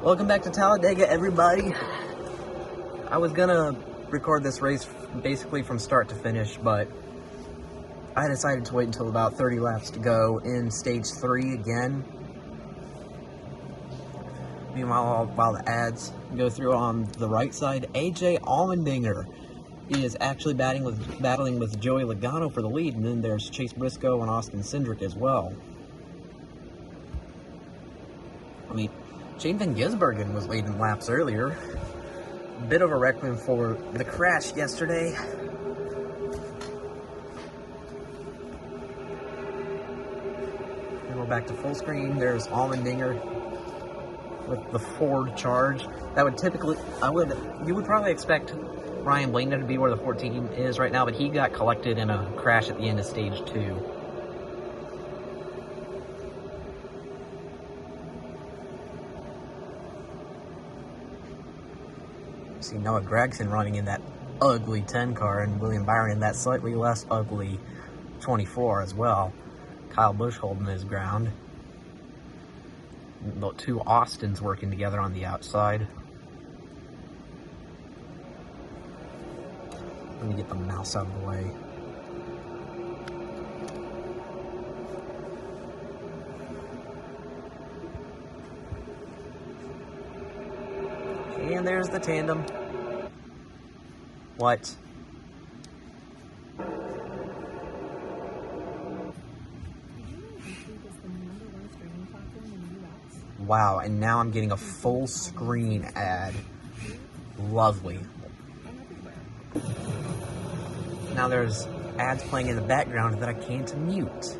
Welcome back to Talladega, everybody. I was gonna record this race basically from start to finish, but I decided to wait until about 30 laps to go in stage 3 again. Meanwhile, while the ads go through on the right side, AJ Allmendinger is actually battling with Joey Logano for the lead, and then there's Chase Briscoe and Austin Cindric as well. I mean, Shane Van Gisbergen was leading laps earlier. Bit of a requiem for the crash yesterday. And we're back to full screen. There's Allmendinger with the Ford Charge. That would typically, you would probably expect Ryan Blaney to be where the 14 is right now, but he got collected in a crash at the end of stage 2. See Noah Gragson running in that ugly 10 car, and William Byron in that slightly less ugly 24 as well. Kyle Busch holding his ground. The two Austins working together on the outside. Let me get the mouse out of the way. And there's the tandem. What? Wow, and now I'm getting a full screen ad. Lovely. Now there's ads playing in the background that I can't mute.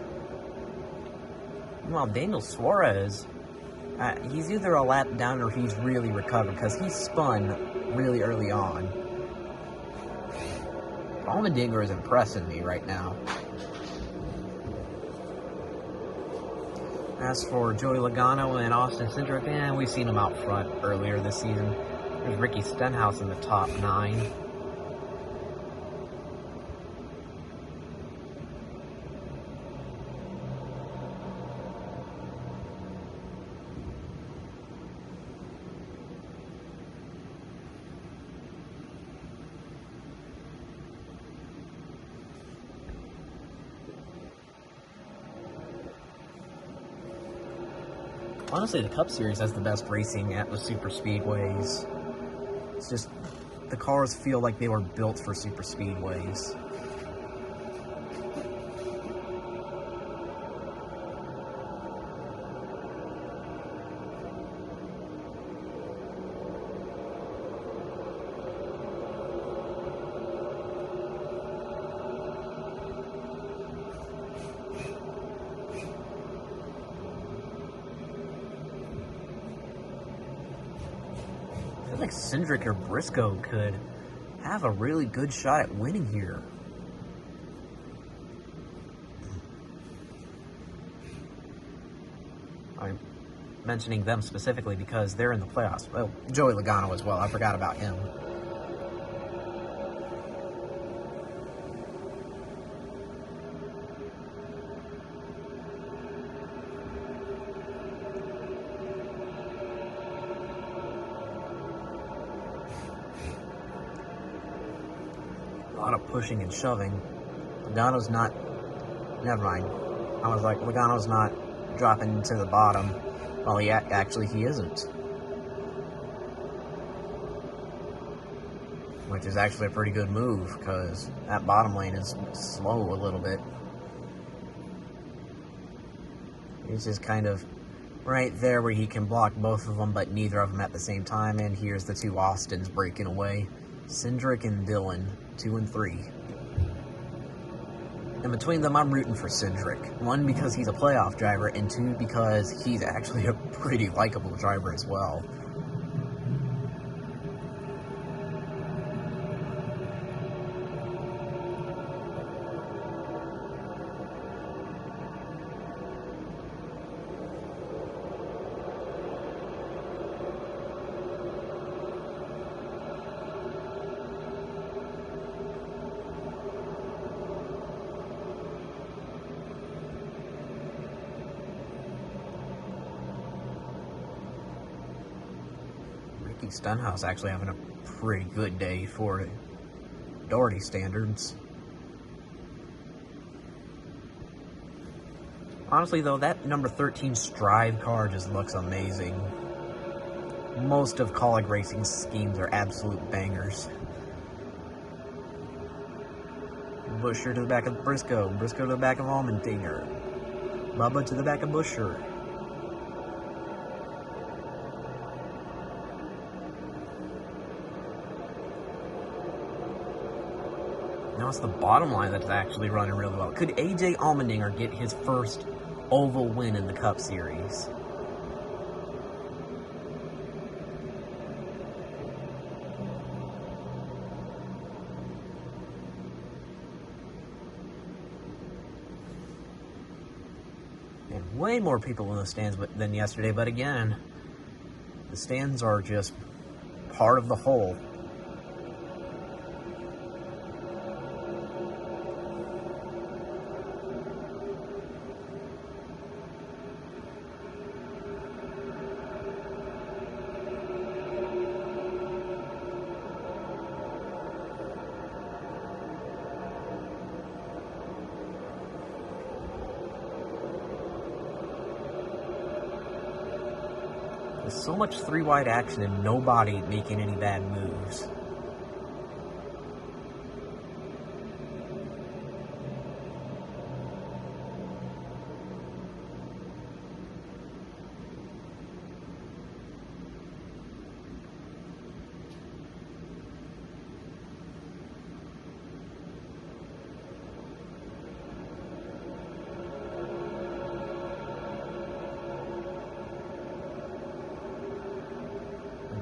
Meanwhile, Daniel Suarez, he's either a lap down or he's really recovered because he spun really early on. Allmendinger is impressing me right now. As for Joey Logano and Austin Cindric, we've seen them out front earlier this season. There's Ricky Stenhouse in the top 9. Honestly, the Cup Series has the best racing at the super speedways. It's just, the cars feel like they were built for super speedways. I feel like Cindric or Briscoe could have a really good shot at winning here. I'm mentioning them specifically because they're in the playoffs. Well, Joey Logano as well. I forgot about him. A lot of pushing and shoving. Logano's not... Never mind. I was like, Logano's not dropping to the bottom. Well, actually, he isn't. Which is actually a pretty good move, because that bottom lane is slow a little bit. He's just kind of right there where he can block both of them, but neither of them at the same time. And here's the two Austins breaking away. Cindric and Dillon, 2 and 3. And between them, I'm rooting for Cindric. 1, because he's a playoff driver, and 2, because he's actually a pretty likable driver as well. Keselowski Stenhouse actually having a pretty good day for Doherty standards. Honestly, though, that number 13 Strive car just looks amazing. Most of Kaulig Racing's schemes are absolute bangers. Busher to the back of Briscoe. Briscoe to the back of Allmendinger. Bubba to the back of Busher. Now it's the bottom line that's actually running really well. Could AJ Allmendinger get his first oval win in the Cup Series? And way more people in the stands than yesterday, but again, the stands are just part of the whole. There's so much three-wide action and nobody making any bad moves.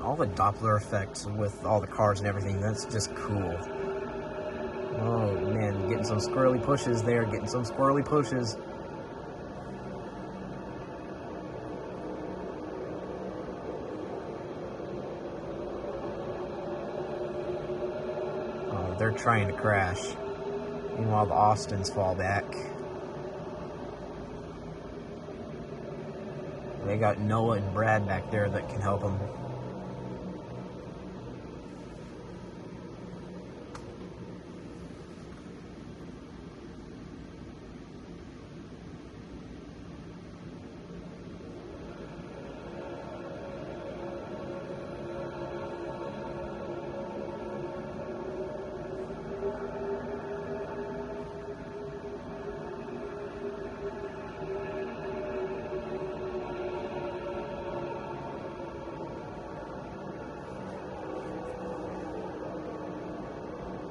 All the Doppler effects with all the cars and everything, that's just cool. Oh man, getting some squirrely pushes there, getting some squirrely pushes. Oh, they're trying to crash. Meanwhile, the Austins fall back. They got Noah and Brad back there that can help them.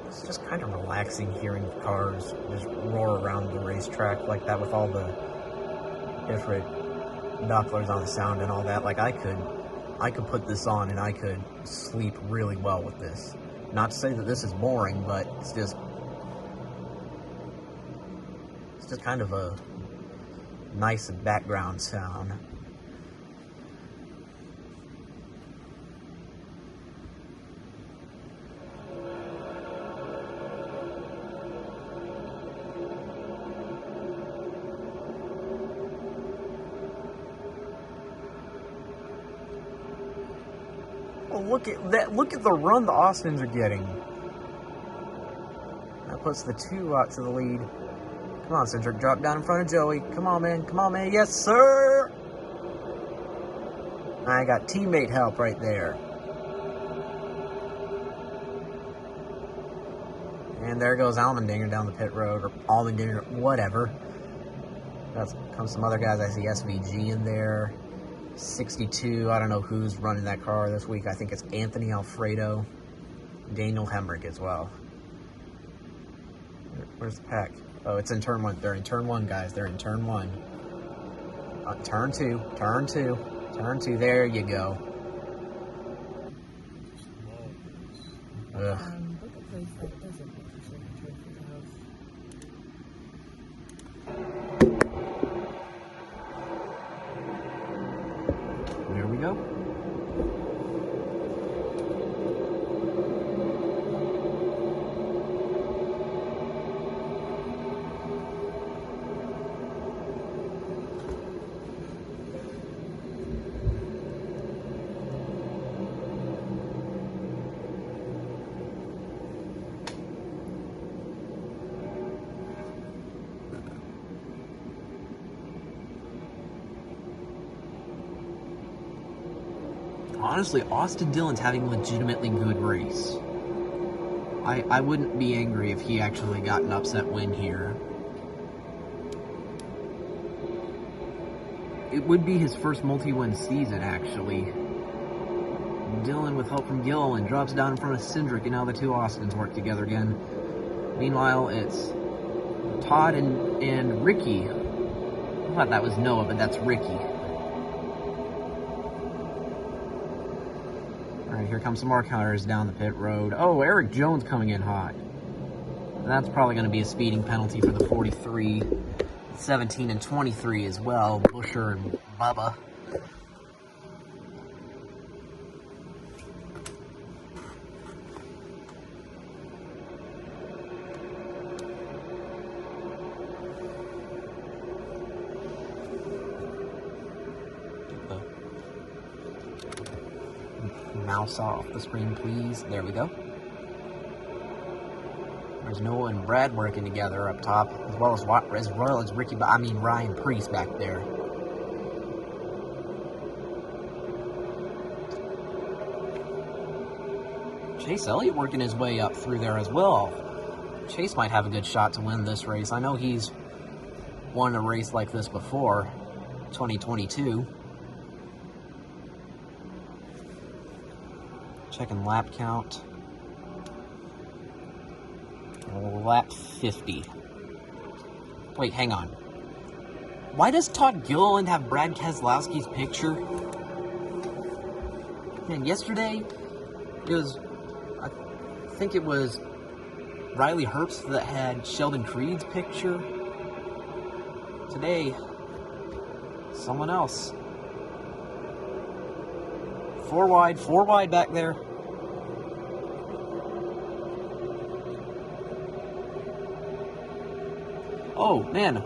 It's just kind of relaxing hearing the cars just roar around the racetrack like that with all the different Dopplers on the sound and all that. Like I could put this on and I could sleep really well with this. Not to say that this is boring, but it's just kind of a nice background sound. Oh, look at that. Look at the run the Austins are getting. That puts the two out to the lead. Come on, Cindric, drop down in front of Joey. Come on, man. Come on, man. Yes, sir. I got teammate help right there. And there goes Allmendinger down the pit road, or Allmendinger, whatever. That's comes some other guys. I see SVG in there. 62, I don't know who's running that car this week. I think it's Anthony Alfredo. Daniel Hemrick as well. Where's the pack? Oh, it's in turn one. They're in turn one, guys. They're in turn one. Turn two. Turn two. Turn two. There you go. Ugh. There we go. honestly, Austin Dillon's having a legitimately good race. I wouldn't be angry if he actually got an upset win here. It would be his first multi-win season, actually. Dillon, with help from Gilliland, drops down in front of Cindric, and now the two Austins work together again. Meanwhile, it's Todd and Ricky. I thought that was Noah, but that's Ricky. Alright, here comes some more cars down the pit road. Oh, Eric Jones coming in hot. That's probably going to be a speeding penalty for the 43, 17, and 23 as well. Busher and Bubba. Mouse off the screen, please. There we go. There's Noah and Brad working together up top, as well as Ricky, I mean Ryan Preece back there. Chase Elliott working his way up through there as well. Chase might have a good shot to win this race. I know he's won a race like this before, 2022. Checking lap count. Lap 50. Wait, hang on. Why does Todd Gilliland have Brad Keselowski's picture? Man, yesterday, it was, I think it was Riley Herbst that had Sheldon Creed's picture. Today, someone else. Four wide back there. Oh, man,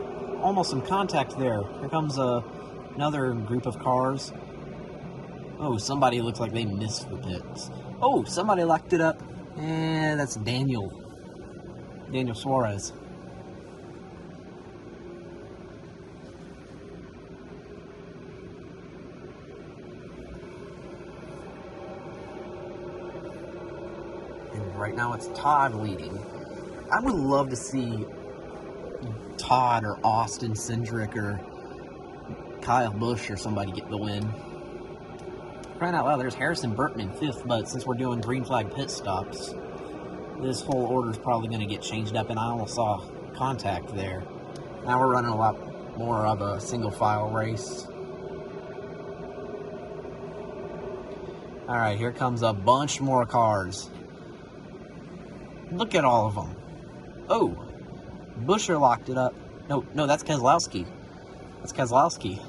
almost some contact there. Here comes another group of cars. Oh, somebody looks like they missed the pits. Oh, somebody locked it up. And that's Daniel Suarez. Right now it's Todd leading. I would love to see Todd or Austin Cindric or Kyle Busch or somebody get the win. Crying out loud, there's Harrison Burton in 5th, but since we're doing green flag pit stops, this whole order is probably going to get changed up, and I almost saw contact there. Now we're running a lot more of a single file race. Alright, here comes a bunch more cars. Look at all of them. Oh, Busher locked it up. No, that's Keselowski. That's Keselowski.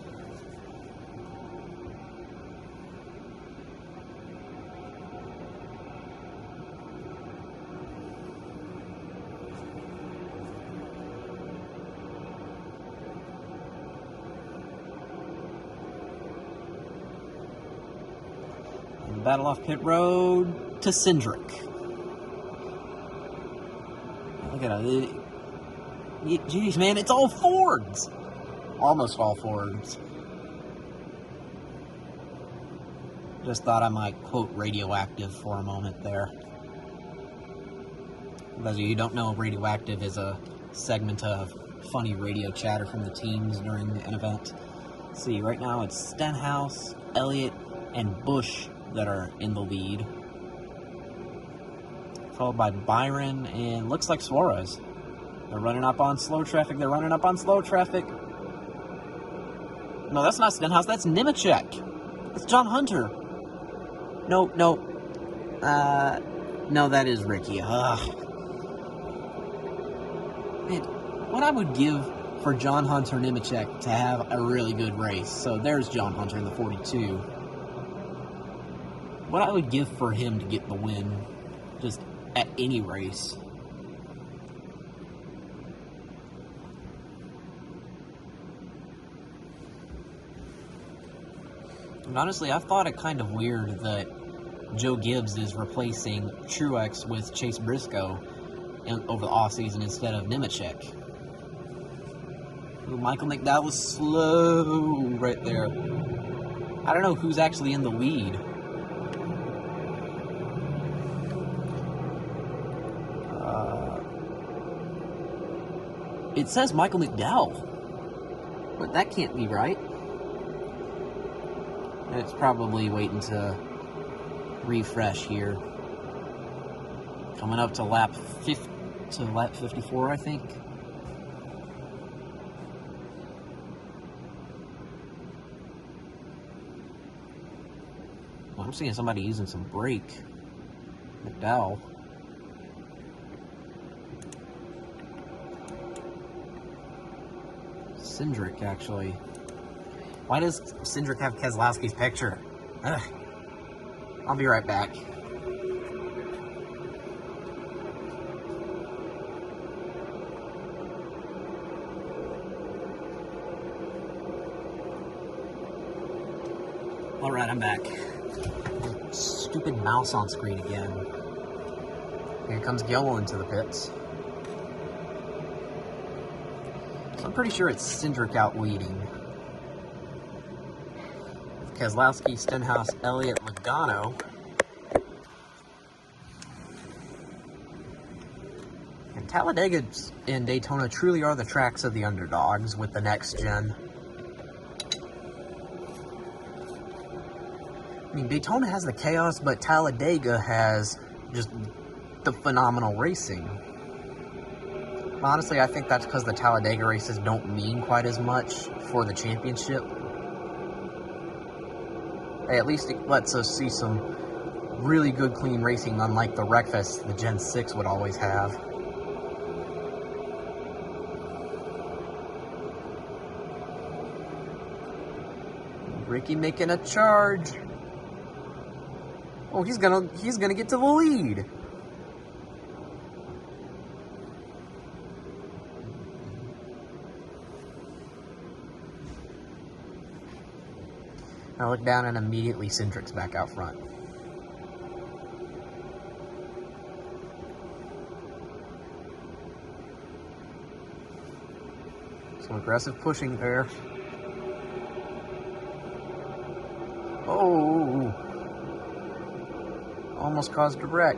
And battle off pit road to Cindric. Look at it. Jeez, man, it's all Fords. Almost all Fords. Just thought I might quote radioactive for a moment there. For those of you who don't know, radioactive is a segment of funny radio chatter from the teams during an event. Let's see, right now it's Stenhouse, Elliott, and Busch that are in the lead. Followed by Byron and looks like Suarez. They're running up on slow traffic. No, that's not Stenhouse. That's Nemechek. That's John Hunter. No, that is Ricky. Man, what I would give for John Hunter Nemechek to have a really good race. So there's John Hunter in the 42. What I would give for him to get the win, just at any race. And honestly, I've thought it kind of weird that Joe Gibbs is replacing Truex with Chase Briscoe over the offseason instead of Nemechek. Ooh, Michael McDowell was slow right there. I don't know who's actually in the lead. It says Michael McDowell, but that can't be right. It's probably waiting to refresh here. Coming up to lap 54, I think. Well, I'm seeing somebody using some brake. McDowell. Cindric, actually. Why does Cindric have Keselowski's picture? Ugh. I'll be right back. Alright, I'm back. Stupid mouse on screen again. Here comes Yellawood into the pits. So I'm pretty sure it's Cindric out leading. Keselowski, Stenhouse, Elliott, Logano. And Talladega and Daytona truly are the tracks of the underdogs with the next gen. I mean, Daytona has the chaos, but Talladega has just the phenomenal racing. Honestly, I think that's because the Talladega races don't mean quite as much for the championship. Hey, at least it lets us see some really good, clean racing, unlike the Wreckfest the Gen 6 would always have. Ricky making a charge. Oh, he's gonna get to the lead. I look down and immediately Cindric's back out front. Some aggressive pushing there. Oh! Almost caused a wreck.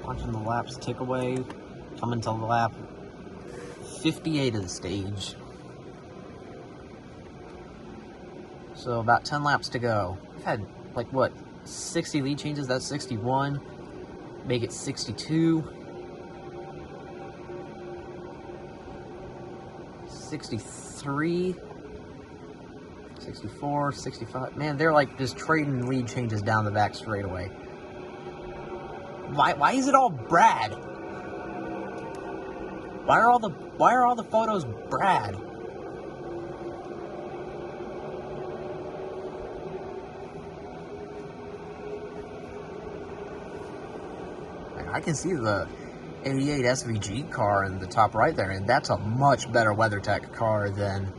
Watching the laps tick away, coming to lap 58 of the stage. So about 10 laps to go. We've had, like, what, 60 lead changes? That's 61. Make it 62. 63. 64, 65. Man, they're like just trading lead changes down the back straightaway. Why is it all Brad? Why are all the photos Brad? I can see the 88 SVG car in the top right there, and that's a much better WeatherTech car than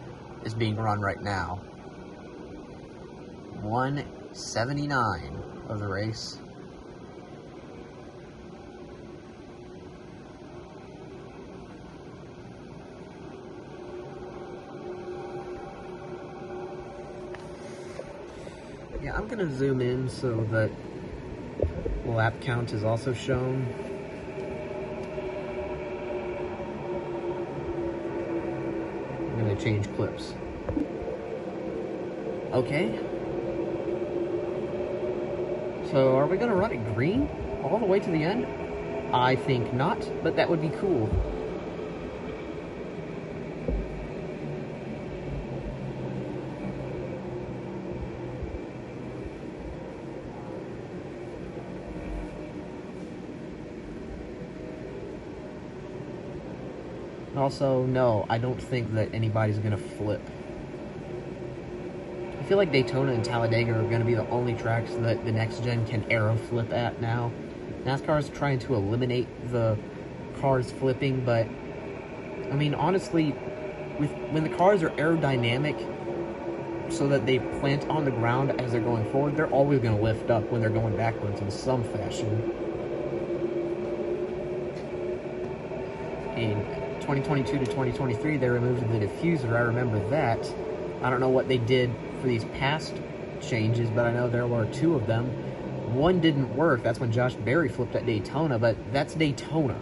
is being run right now. 179 of the race. Yeah, I'm going to zoom in so that lap count is also shown. I'm going to change clips. Okay. So, are we going to run it green all the way to the end? I think not, but that would be cool. Also, no, I don't think that anybody's going to flip. I feel like Daytona and Talladega are going to be the only tracks that the next gen can aero flip at now. NASCAR is trying to eliminate the cars flipping, but I mean, honestly, when the cars are aerodynamic so that they plant on the ground as they're going forward, they're always going to lift up when they're going backwards in some fashion. In 2022 to 2023, they removed the diffuser. I remember that. I don't know what they did for these past changes, but I know there were 2 of them. One didn't work. That's when Josh Berry flipped at Daytona, but that's Daytona.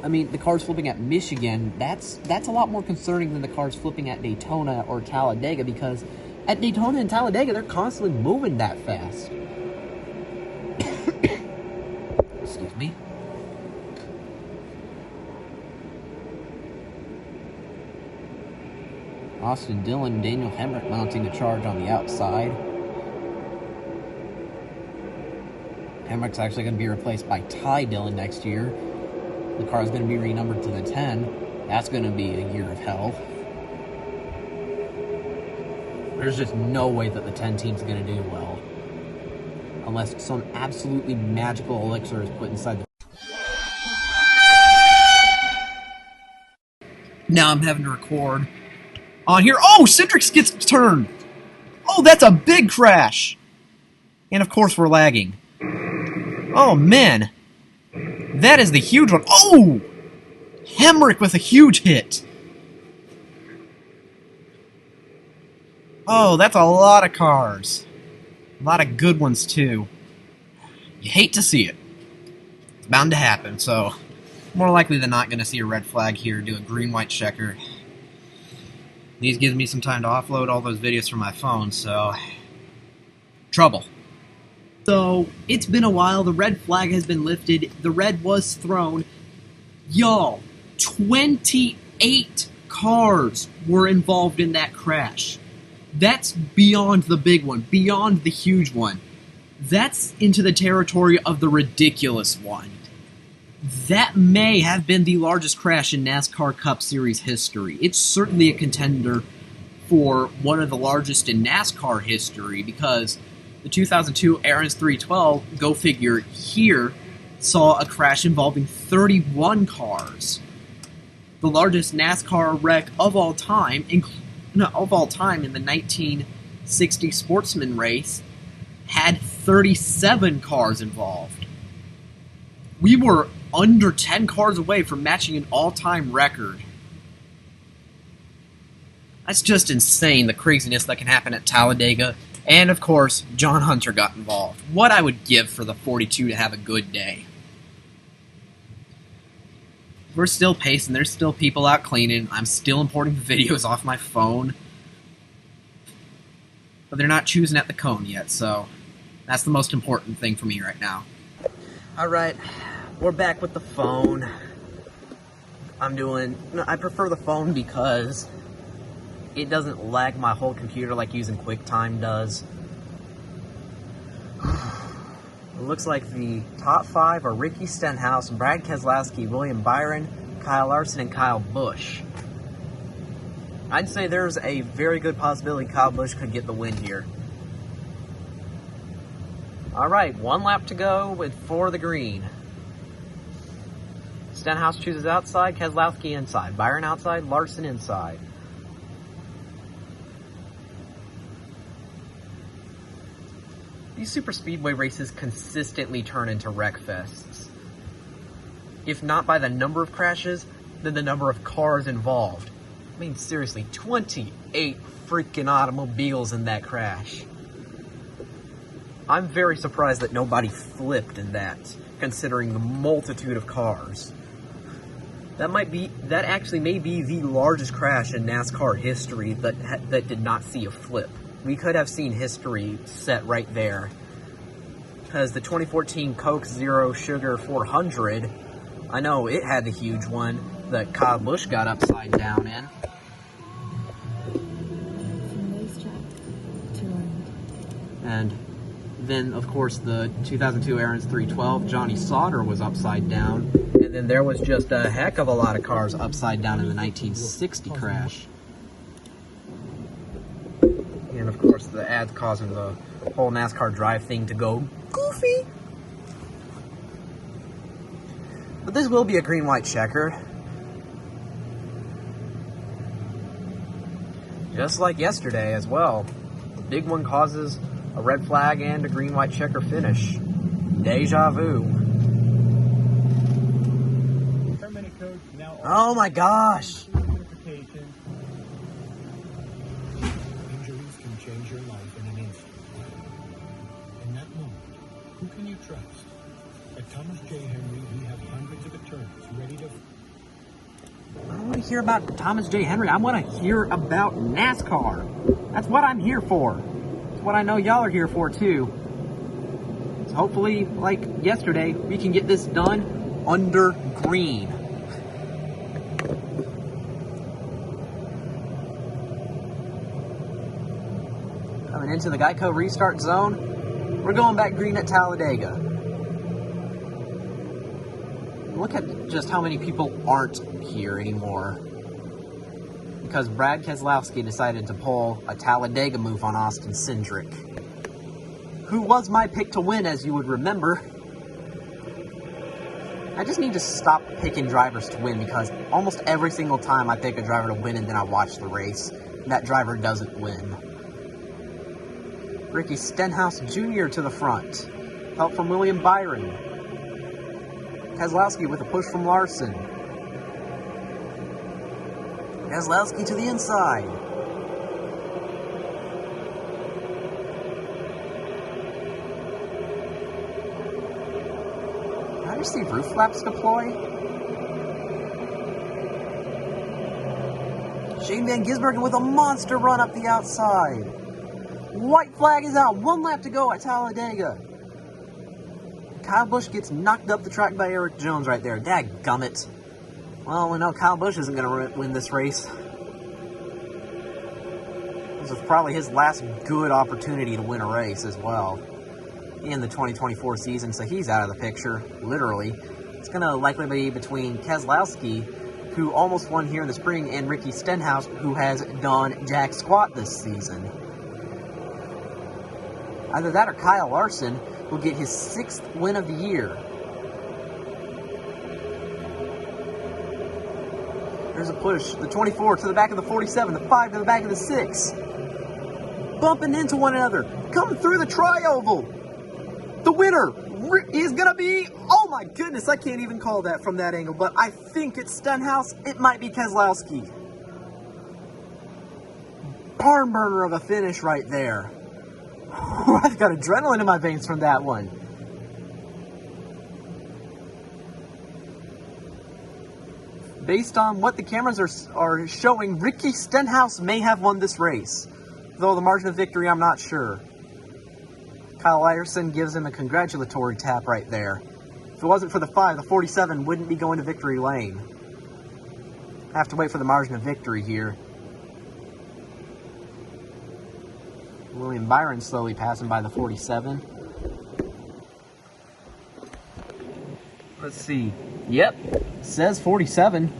I mean, the cars flipping at Michigan, that's a lot more concerning than the cars flipping at Daytona or Talladega, because at Daytona and Talladega, they're constantly moving that fast. Excuse me. Austin Dillon and Daniel Hemrick mounting the charge on the outside. Hemrick's actually going to be replaced by Ty Dillon next year. The car is going to be renumbered to the 10. That's going to be a year of hell. There's just no way that the 10 team's going to do well. Unless some absolutely magical elixir is put inside the... Now I'm having to record on here. Oh, Citrix gets turned. Oh, that's a big crash. And of course we're lagging. Oh, man. That is the huge one. Oh! Hemrick with a huge hit. Oh, that's a lot of cars. A lot of good ones, too. You hate to see it. It's bound to happen, so more likely than not going to see a red flag here, do a green-white checker. These gives me some time to offload all those videos from my phone, so... trouble. So, it's been a while, the red flag has been lifted, the red was thrown. Y'all, 28 cars were involved in that crash. That's beyond the big one, beyond the huge one. That's into the territory of the ridiculous one. That may have been the largest crash in NASCAR Cup Series history. It's certainly a contender for one of the largest in NASCAR history, because the 2002 Aaron's 312, go figure here, saw a crash involving 31 cars. The largest NASCAR wreck of all time, in the 1960 Sportsman race, had 37 cars involved. We were under 10 cars away from matching an all-time record. That's just insane, the craziness that can happen at Talladega. And, of course, John Hunter got involved. What I would give for the 42 to have a good day. We're still pacing. There's still people out cleaning. I'm still importing the videos off my phone. But they're not choosing at the cone yet, so that's the most important thing for me right now. Alright, we're back with the phone. I prefer the phone because it doesn't lag my whole computer like using QuickTime does. It looks like the top 5 are Ricky Stenhouse, Brad Keselowski, William Byron, Kyle Larson, and Kyle Busch. I'd say there's a very good possibility Kyle Busch could get the win here. Alright, 1 lap to go for the green. Stenhouse chooses outside, Keselowski inside, Byron outside, Larson inside. These super speedway races consistently turn into wreck fests. If not by the number of crashes, then the number of cars involved. I mean, seriously, 28 freaking automobiles in that crash. I'm very surprised that nobody flipped in that, considering the multitude of cars. That actually may be the largest crash in NASCAR history that did not see a flip. We could have seen history set right there. Because the 2014 Coke Zero Sugar 400, I know it had the huge one that Kaulig got upside down in. And then, of course, the 2002 Aaron's 312, Johnny Sauter was upside down. And then there was just a heck of a lot of cars upside down in the 1960 crash. And, of course, the ads causing the whole NASCAR drive thing to go goofy. But this will be a green-white checker. Just like yesterday as well. The big one causes a red flag and a green-white checker finish. Deja vu. Oh my gosh! Injuries can change your life in an instant. In that moment, who can you trust? At Thomas J. Henry, we have hundreds of attorneys ready to... I don't want to hear about Thomas J. Henry. I want to hear about NASCAR. That's what I'm here for. That's what I know y'all are here for, too. So hopefully, like yesterday, we can get this done under green. Coming into the Geico restart zone, we're going back green at Talladega. Look at just how many people aren't here anymore. Because Brad Keselowski decided to pull a Talladega move on Austin Cindric, who was my pick to win, as you would remember. I just need to stop picking drivers to win, because almost every single time I pick a driver to win and then I watch the race, that driver doesn't win. Ricky Stenhouse Jr. to the front. Help from William Byron. Keselowski with a push from Larson. Keselowski to the inside. Did I just see roof flaps deploy? Shane Van Gisbergen with a monster run up the outside. White flag is out. 1 lap to go at Talladega. Kyle Busch gets knocked up the track by Eric Jones right there. Dadgummit. Well, we know Kyle Busch isn't going to win this race. This is probably his last good opportunity to win a race as well in the 2024 season, so he's out of the picture, literally. It's going to likely be between Keselowski, who almost won here in the spring, and Ricky Stenhouse, who has done jack squat this season. Either that or Kyle Larson will get his 6th win of the year. There's a push. The 24 to the back of the 47. The 5 to the back of the 6. Bumping into one another. Coming through the tri-oval. The winner is going to be... Oh my goodness, I can't even call that from that angle. But I think it's Stenhouse. It might be Keselowski. Barn burner of a finish right there. I've got adrenaline in my veins from that one. Based on what the cameras are showing, Ricky Stenhouse may have won this race. Though the margin of victory, I'm not sure. Kyle Larson gives him a congratulatory tap right there. If it wasn't for the 5, the 47 wouldn't be going to victory lane. I have to wait for the margin of victory here. William Byron slowly passing by the 47. Let's see. Yep, says 47.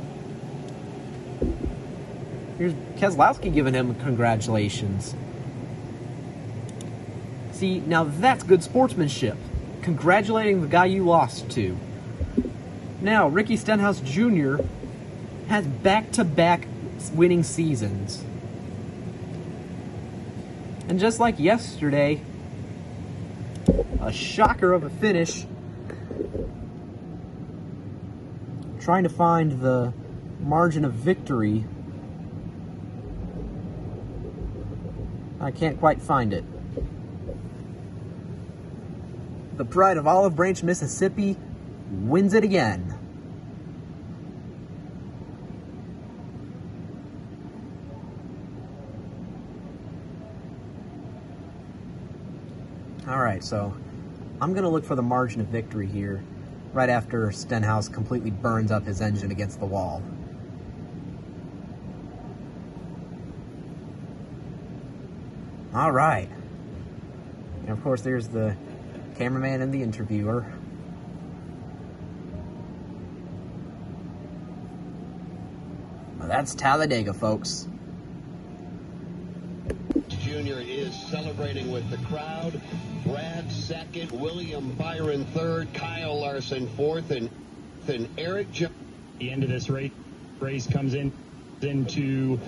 Here's Keselowski giving him congratulations. See, now that's good sportsmanship. Congratulating the guy you lost to. Now, Ricky Stenhouse Jr. has back-to-back winning seasons. And just like yesterday, a shocker of a finish. Trying to find the margin of victory. I can't quite find it. The pride of Olive Branch, Mississippi wins it again. All right, so I'm going to look for the margin of victory here, right after Stenhouse completely burns up his engine against the wall. All right. And of course, there's the cameraman and the interviewer. Well, that's Talladega, folks. Jr. is celebrating with the crowd. Brad second, William Byron third, Kyle Larson fourth, and Eric Jones. The end of this race comes into.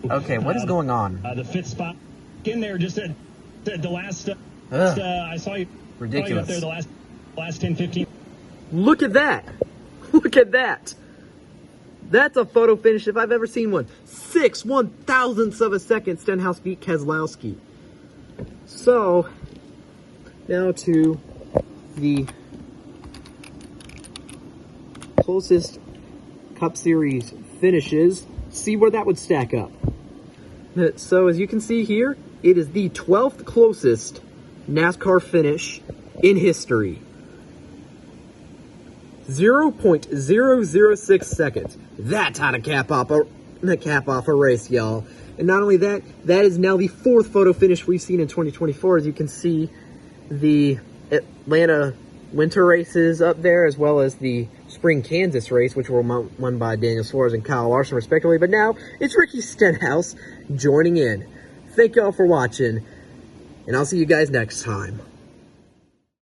Okay, what is going on? The fifth spot in there, just at the last. I saw you. Ridiculous. Saw you up there the last 10, 15. Look at that! Look at that! That's a photo finish if I've ever seen one. 6/1000ths of a second, Stenhouse beat Keselowski. So, now to the closest Cup Series finishes. See where that would stack up. So, as you can see here, it is the 12th closest NASCAR finish in history. 0.006 seconds. That's how to cap off a race, y'all. And not only that, that is now the 4th photo finish we've seen in 2024. As you can see, the Atlanta winter races up there, as well as the spring Kansas race, which were won by Daniel Suarez and Kyle Larson, respectively. But now, it's Ricky Stenhouse joining in. Thank y'all for watching, and I'll see you guys next time.